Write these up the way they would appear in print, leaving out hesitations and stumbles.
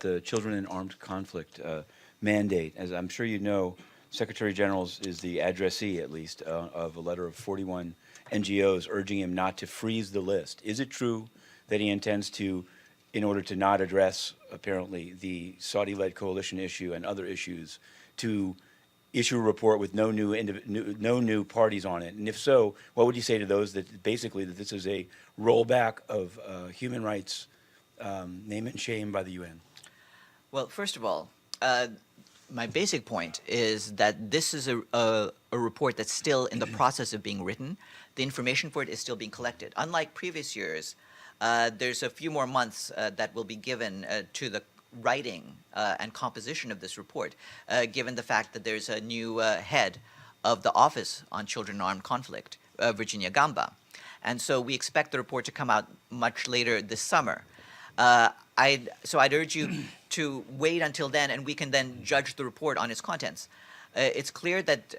the Children in Armed Conflict mandate. As I'm sure you know, Secretary General is the addressee, at least, of a letter of 41 NGOs urging him not to freeze the list. Is it true that he intends to, in order to not address, apparently, the Saudi-led coalition issue and other issues, to issue a report with no new parties on it? And if so, what would you say to those that basically that this is a rollback of human rights name and shame by the UN? Well, first of all, my basic point is that this is a report that's still in the process of being written. The information for it is still being collected. Unlike previous years, there's a few more months that will be given to the writing and composition of this report, given the fact that there's a new head of the Office on Children in Armed Conflict, Virginia Gamba. And so we expect the report to come out much later this summer. I'd urge you to wait until then, and we can then judge the report on its contents. It's clear that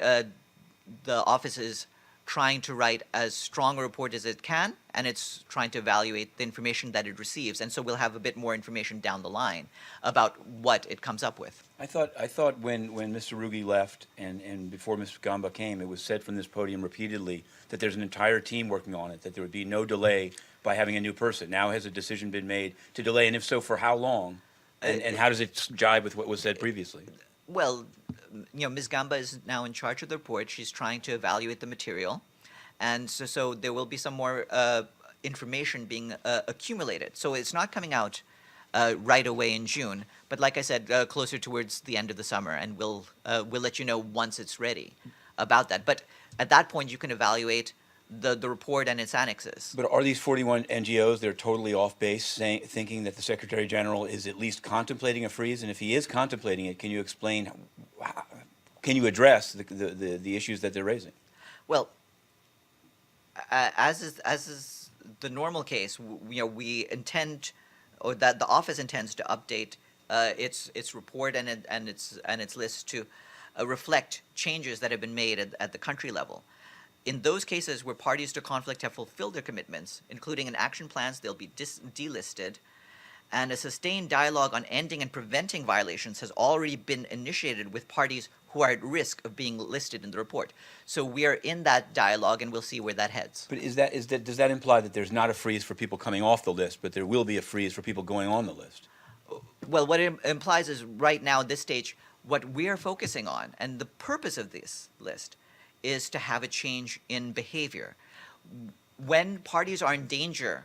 the office is trying to write as strong a report as it can, and it's trying to evaluate the information that it receives. And so we'll have a bit more information down the line about what it comes up with. I thought when Mr. Rugi left and before Ms. Gamba came, it was said from this podium repeatedly that there's an entire team working on it, that there would be no delay by having a new person. Now has a decision been made to delay, and if so, for how long? And how does it jibe with what was said previously? Well, you know, Ms. Gamba is now in charge of the report. She's trying to evaluate the material. And so there will be some more information being accumulated. So it's not coming out right away in June, but like I said, closer towards the end of the summer, and we'll let you know once it's ready about that. But at that point, you can evaluate the report and its annexes. But are these 41 NGOs, they're totally off base, thinking that the Secretary General is at least contemplating a freeze? And if he is contemplating it, can you explain, can you address the issues that they're raising? Well, as is the normal case, you know, we intend, or that the office intends to update its report and its list to reflect changes that have been made at the country level. In those cases where parties to conflict have fulfilled their commitments, including in action plans, they'll be delisted, and a sustained dialogue on ending and preventing violations has already been initiated with parties who are at risk of being listed in the report. So we are in that dialogue, and we'll see where that heads. But does that imply that there's not a freeze for people coming off the list, but there will be a freeze for people going on the list? Well, what it implies is right now at this stage, what we are focusing on, and the purpose of this list, is to have a change in behavior. When parties are in danger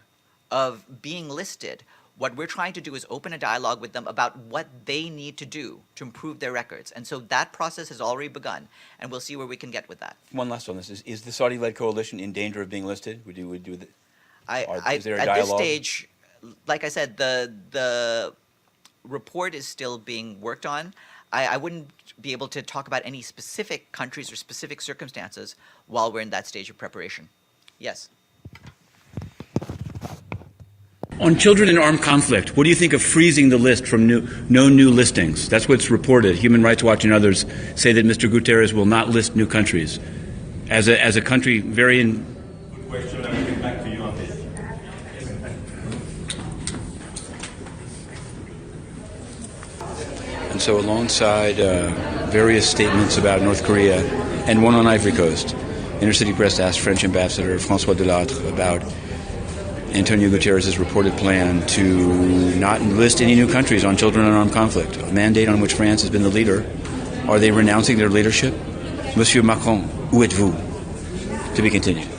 of being listed, what we're trying to do is open a dialogue with them about what they need to do to improve their records. And so that process has already begun, and we'll see where we can get with that. One last on this. Is the Saudi-led coalition in danger of being listed? Is there a dialogue? At this stage, like I said, the report is still being worked on. I wouldn't be able to talk about any specific countries or specific circumstances while we're in that stage of preparation. Yes. On children in armed conflict, what do you think of freezing the list from no new listings? That's what's reported. Human Rights Watch and others say that Mr. Guterres will not list new countries. As a country very in... Good question. I will get back to you on this. And so alongside various statements about North Korea and one on Ivory Coast, Intercity Press asked French Ambassador François Delattre about Antonio Guterres' reported plan to not list any new countries on children in armed conflict, a mandate on which France has been the leader. Are they renouncing their leadership? Monsieur Macron, où êtes-vous? To be continued.